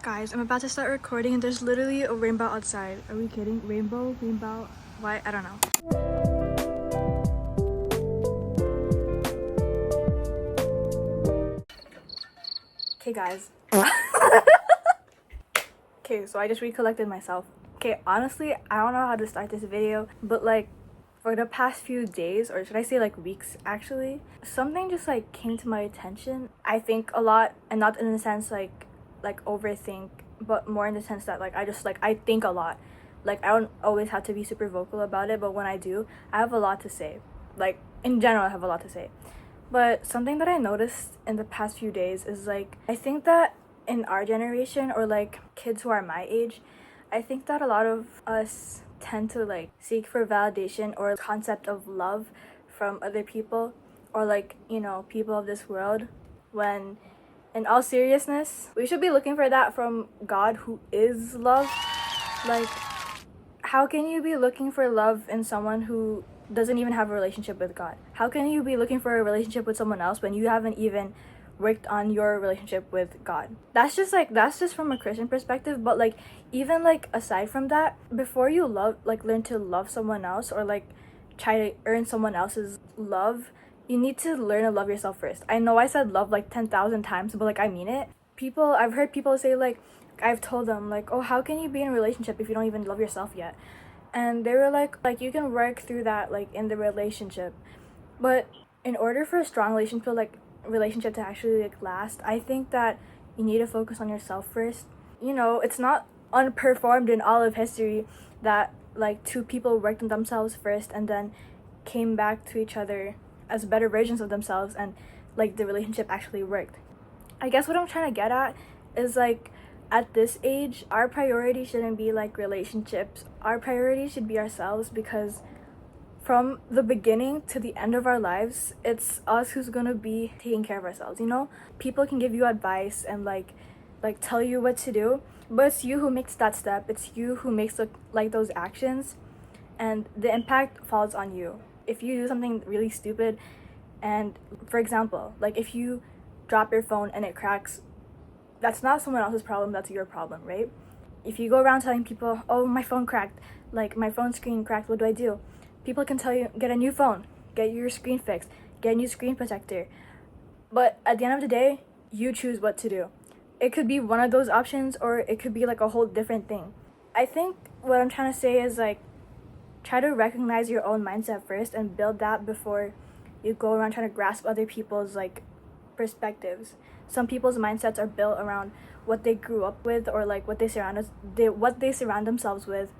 Guys, I'm about to start recording and there's literally a rainbow outside. Are we kidding? Rainbow? Rainbow? Why? I don't know. Okay, guys. Okay, so I just recollected myself. Okay, honestly, I don't know how to start this video, but like, for the past few days, or should I say like weeks actually, something just like came to my attention. I think a lot, and not in the sense like overthink, but more in the sense that like I think a lot. Like I don't always have to be super vocal about it, but when I do, I have a lot to say. Like in general, I have a lot to say. But something that I noticed in the past few days is like, I think that in our generation, or like kids who are my age, I think that a lot of us tend to like seek for validation or concept of love from other people, or like, you know, people of this world, when in all seriousness, we should be looking for that from God, who is love. Like, how can you be looking for love in someone who doesn't even have a relationship with God? How can you be looking for a relationship with someone else when you haven't even worked on your relationship with God? That's just from a Christian perspective, but like, even like aside from that, before you learn to love someone else, or like try to earn someone else's love, you need to learn to love yourself first. I know I said love like 10,000 times, but like I mean it. I've heard people say like, I've told them like, oh, how can you be in a relationship if you don't even love yourself yet? And they were like you can work through that like in the relationship. But in order for a strong relationship to actually like last, I think that you need to focus on yourself first. You know, it's not unperformed in all of history that like two people worked on themselves first and then came back to each other as better versions of themselves, and like the relationship actually worked. I guess what I'm trying to get at is like, at this age, our priority shouldn't be like relationships. Our priority should be ourselves, because from the beginning to the end of our lives, it's us who's gonna be taking care of ourselves, you know? People can give you advice and like tell you what to do, but it's you who makes that step. It's you who makes like those actions, and the impact falls on you. If you do something really stupid, and for example, like if you drop your phone and it cracks, that's not someone else's problem, that's your problem, right? If you go around telling people, oh, my phone cracked, like my phone screen cracked, what do I do? People can tell you, get a new phone, get your screen fixed, get a new screen protector. But at the end of the day, you choose what to do. It could be one of those options, or it could be like a whole different thing. I think what I'm trying to say is like, try to recognize your own mindset first and build that before you go around trying to grasp other people's like perspectives. Some people's mindsets are built around what they grew up with, or like what they surround themselves with.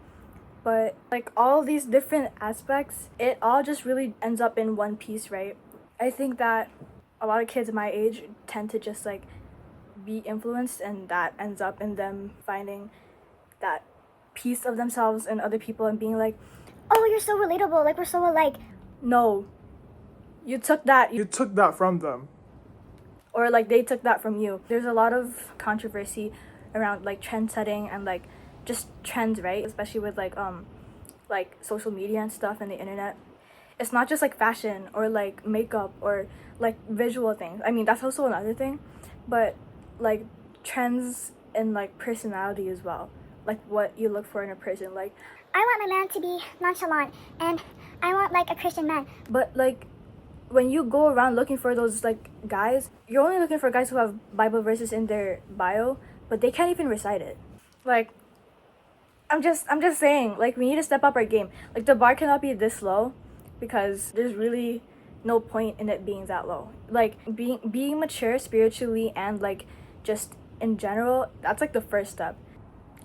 But like all these different aspects, it all just really ends up in one piece, right? I think that a lot of kids my age tend to just like be influenced, and that ends up in them finding that piece of themselves in other people and being like, oh, you're so relatable, like we're so alike. No, you took that from them. or like they took that from you. There's a lot of controversy around like trend setting and like just trends, right? Especially with like social media and stuff and the internet. It's not just like fashion or like makeup or like visual things. I mean, that's also another thing, but like trends and like personality as well. Like what you look for in a person. Like, I want my man to be nonchalant, and I want like a Christian man. but like when you go around looking for those like guys, you're only looking for guys who have Bible verses in their bio, but they can't even recite it. Like, I'm just saying, like, we need to step up our game. Like, the bar cannot be this low, because there's really no point in it being that low. Like, being mature spiritually and like just in general, that's like the first step.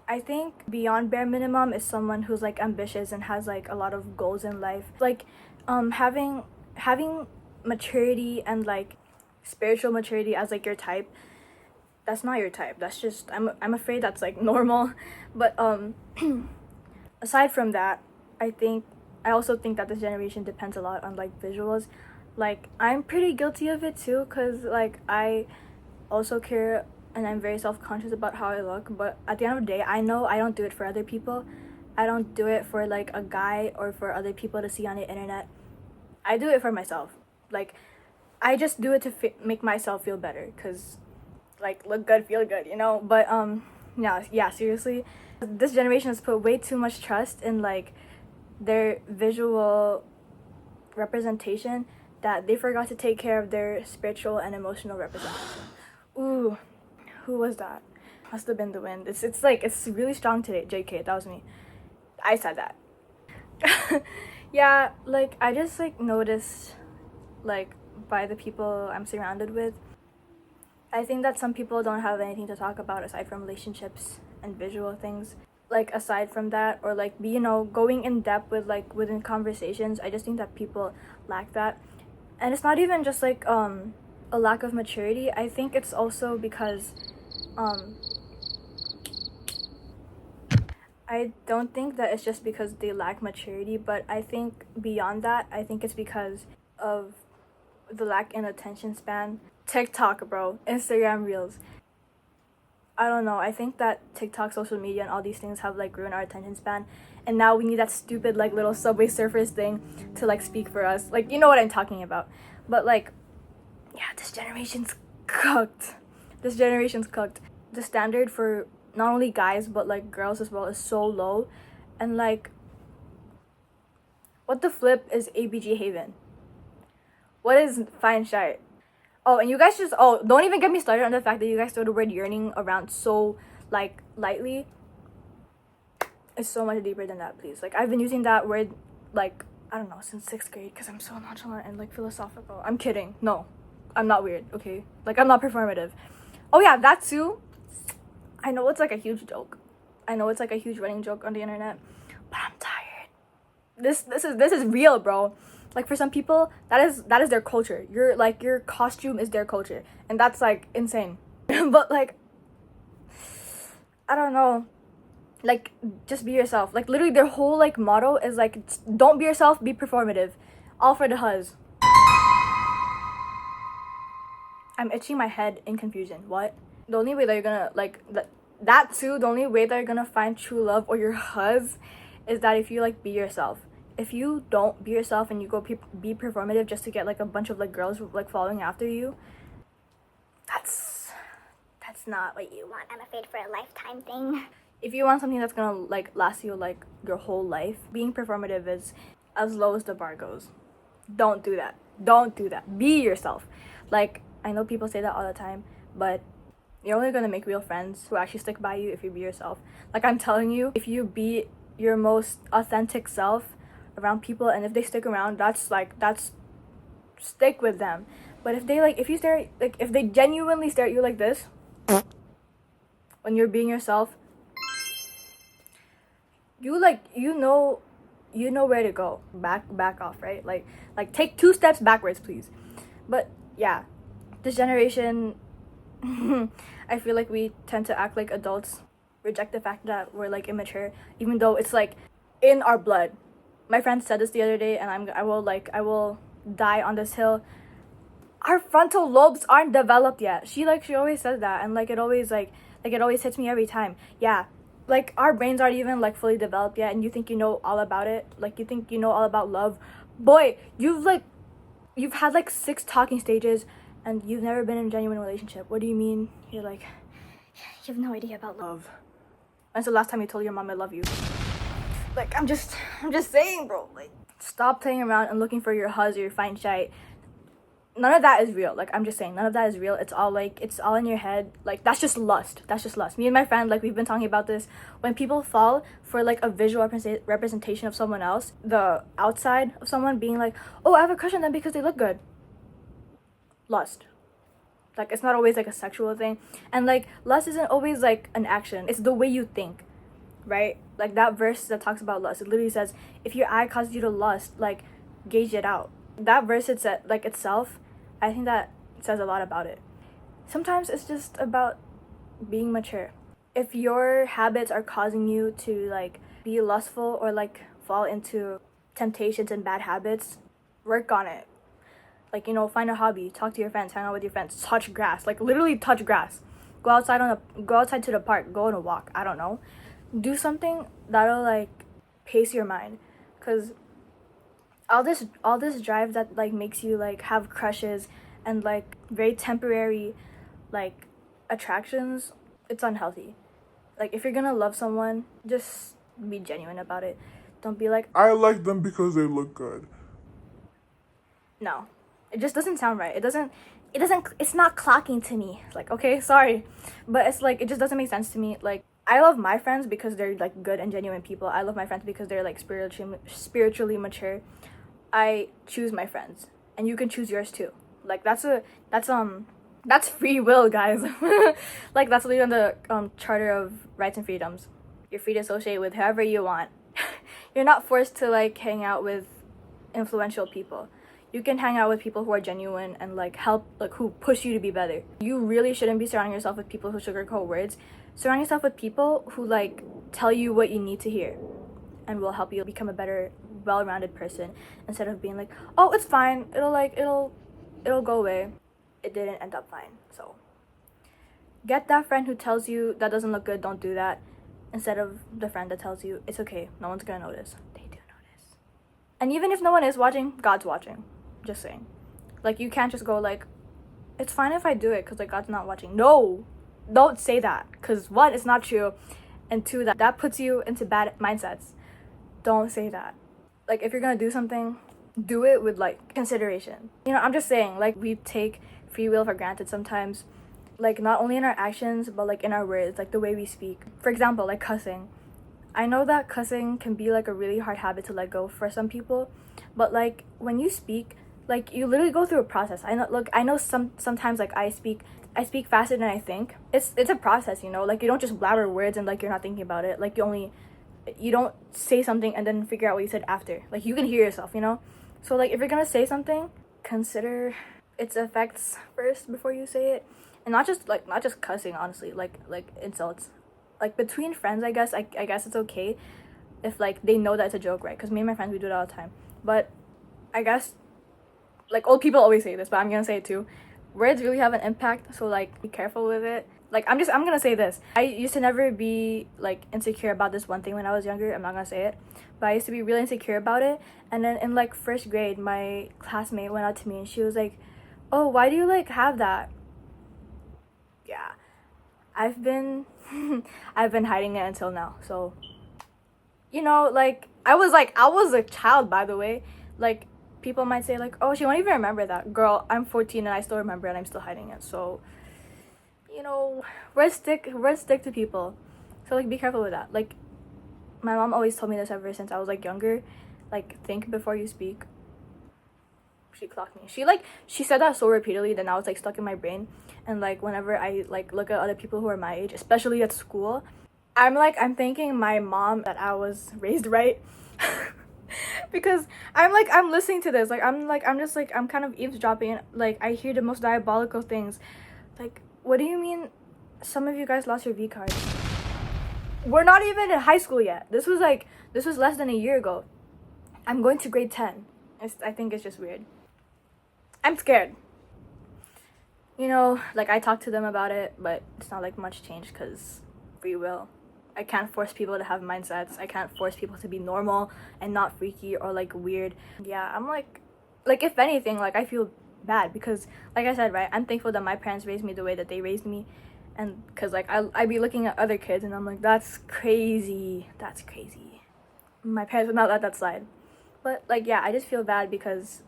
I think beyond bare minimum is someone who's like ambitious and has like a lot of goals in life. Like having maturity and like spiritual maturity as like your type, that's not your type. That's just, I'm afraid that's like normal. But aside from that, I also think that this generation depends a lot on like visuals. Like I'm pretty guilty of it too, cuz like I also care and I'm very self-conscious about how I look, but at the end of the day, I know I don't do it for other people. I don't do it for like a guy or for other people to see on the internet. I do it for myself. Like, I just do it to make myself feel better, cuz like look good, feel good, you know? But yeah, seriously. This generation has put way too much trust in like their visual representation that they forgot to take care of their spiritual and emotional representation. Ooh, who was that? Must have been the wind. It's like it's really strong today. JK, that was me. I said that. Yeah, like I just like noticed like by the people I'm surrounded with, I think that some people don't have anything to talk about aside from relationships and visual things. Like aside from that, or like be going in depth with like within conversations, I just think that people lack that. And it's not even just like a lack of maturity. I think it's also because I don't think that it's just because they lack maturity, but I think beyond that, I think it's because of the lack in attention span. TikTok, bro, Instagram Reels. I don't know. I think that TikTok, social media, and all these things have like ruined our attention span, and now we need that stupid like little Subway Surfers thing to like speak for us. Like, you know what I'm talking about. But like, yeah, this generation's cooked. This generation's cooked. The standard for not only guys but like girls as well is so low, and like, what the flip is ABG Haven? What is fine shite? Oh, and you guys just don't even get me started on the fact that you guys throw the word yearning around so like lightly. It's so much deeper than that, please. Like, I've been using that word like, I don't know, since 6th grade because I'm so nonchalant and like philosophical. I'm kidding. No, I'm not weird, okay? Like, I'm not performative. Oh yeah, that too. I know it's like a huge joke. I know it's like a huge running joke on the internet, but I'm tired. This is real, bro. Like, for some people, that is their culture. Your costume is their culture, and that's like insane. But like, I don't know. Like, just be yourself. Like, literally, their whole like motto is like, don't be yourself, be performative. All for the huzz. I'm itching my head in confusion. What? The only way that you're gonna like that too. The only way that you're gonna find true love or your huzz is that if you like be yourself. If you don't be yourself and you go be performative just to get like a bunch of like girls like following after you, that's not what you want. I'm afraid for a lifetime thing. If you want something that's gonna like last you like your whole life, being performative is as low as the bar goes. Don't do that. Don't do that. Be yourself. Like, I know people say that all the time, but you're only gonna make real friends who actually stick by you if you be yourself. Like, I'm telling you, if you be your most authentic self around people, and if they stick around, that's stick with them. But if they like, if they genuinely stare at you like this when you're being yourself, you know where to go. Back off, right? Like take 2 steps backwards, please. But yeah, this generation, I feel like we tend to act like adults, reject the fact that we're like immature, even though it's like in our blood. My friend said this the other day, and I will die on this hill. Our frontal lobes aren't developed yet. She always says that, and it always hits me every time. Yeah, like, our brains aren't even like fully developed yet, and you think you know all about it. Like, you think you know all about love. Boy, you've had like 6 talking stages, and you've never been in a genuine relationship. What do you mean? You're like, you have no idea about love. When's the last time you told your mom I love you? Like, I'm just saying, bro. Like, stop playing around and looking for your huzz or your fine shite. None of that is real. Like, I'm just saying, none of that is real. It's all in your head. Like, that's just lust. Me and my friend, like, we've been talking about this. When people fall for like a visual representation of someone else, the outside of someone being like, oh, I have a crush on them because they look good. Lust. Like, it's not always like a sexual thing. And like, lust isn't always like an action. It's the way you think, right? Like, that verse that talks about lust, it literally says, if your eye causes you to lust, like, gauge it out. That verse itself, I think that says a lot about it. Sometimes it's just about being mature. If your habits are causing you to like be lustful or like fall into temptations and bad habits, work on it. Like, find a hobby, talk to your friends, hang out with your friends, touch grass, like literally touch grass. Go outside to the park, go on a walk, I don't know. Do something that'll like pace your mind, cuz all this drive that like makes you like have crushes and like very temporary like attractions, it's unhealthy. Like, if you're gonna love someone, just be genuine about it. Don't be like, I like them because they look good. no. It just doesn't sound right. It's not clocking to me. Like, okay, sorry. But it's like, it just doesn't make sense to me. Like, I love my friends because they're like good and genuine people. I love my friends because they're like spiritually mature. I choose my friends, and you can choose yours too. Like, that's free will, guys. Like, that's literally on the Charter of Rights and Freedoms. You're free to associate with whoever you want. You're not forced to like hang out with influential people. You can hang out with people who are genuine and like help, like who push you to be better. You really shouldn't be surrounding yourself with people who sugarcoat words. Surround yourself with people who like tell you what you need to hear and will help you become a better, well-rounded person, instead of being like, oh, it's fine, it'll go away. It didn't end up fine. So get that friend who tells you that doesn't look good, don't do that, instead of the friend that tells you it's okay, no one's gonna notice. They do notice. And even if no one is watching, God's watching. Just saying. Like, you can't just go like, it's fine if I do it because like God's not watching. No, don't say that, because one, it's not true, and two, that puts you into bad mindsets. Don't say that. Like, if you're gonna do something, do it with like consideration. You know, I'm just saying, like, we take free will for granted sometimes, like not only in our actions but like in our words, like the way we speak. For example, like cussing. I know that cussing can be like a really hard habit to let go for some people, but like when you speak, like you literally go through a process. I know sometimes like I speak faster than I think. It's a process, you know, like you don't just blabber words and like you're not thinking about it. Like you don't say something and then figure out what you said after. Like, you can hear yourself, you know? So like if you're gonna say something, consider its effects first before you say it. And not just cussing, honestly, like insults. Like between friends, I guess it's okay if like they know that it's a joke, right? Because me and my friends, we do it all the time. But I guess, like, old people always say this, but I'm gonna say it too. Words really have an impact, so like be careful with it. Like, I'm gonna say this. I used to never be like insecure about this one thing when I was younger. I'm not gonna say it, but I used to be really insecure about it. And then in like first grade, my classmate went out to me and she was like, oh, why do you like have that? Yeah, I've been I've been hiding it until now. So, you know, like I was a child, by the way. Like, people might say like, oh, she won't even remember that. Girl, I'm 14 and I still remember, and I'm still hiding it. So, you know, words stick to people. So like, be careful with that. Like, my mom always told me this ever since I was like younger. Like, think before you speak. She clocked me. She said that so repeatedly that now it's like stuck in my brain. And like whenever I like look at other people who are my age, especially at school, I'm thanking my mom that I was raised right. Because I'm listening to this, I'm kind of eavesdropping, and like I hear the most diabolical things. Like, what do you mean some of you guys lost your V cards? We're not even in high school yet. This was less than a year ago. I'm going to grade 10. I think it's just weird. I'm scared. You know, like I talked to them about it, but it's not like much change because free will. I can't force people to have mindsets. I can't force people to be normal and not freaky or like weird. Yeah, I'm like if anything, like I feel bad because, like I said, right, I'm thankful that my parents raised me the way that they raised me. And because like I be looking at other kids and I'm like, that's crazy. My parents would not let that slide. But like, yeah, I just feel bad because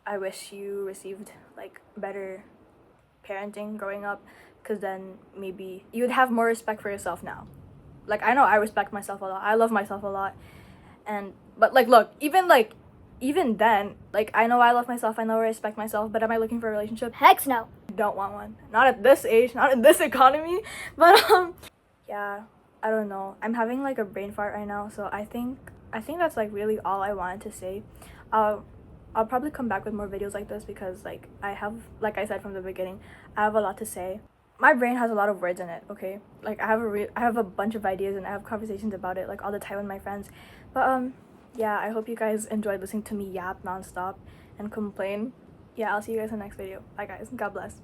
I wish you received like better parenting growing up, because then maybe you'd have more respect for yourself now. Like, I know I respect myself a lot. I love myself a lot. But like, look, even then, like, I know I love myself, I know I respect myself, but am I looking for a relationship? Heck no. I don't want one. Not at this age, not in this economy. But yeah, I don't know. I'm having like a brain fart right now, so I think that's like really all I wanted to say. I'll probably come back with more videos like this because like I have, like I said from the beginning, I have a lot to say. My brain has a lot of words in it, okay? Like I have a bunch of ideas and I have conversations about it like all the time with my friends. But yeah, I hope you guys enjoyed listening to me yap nonstop and complain. Yeah, I'll see you guys in the next video. Bye guys. God bless.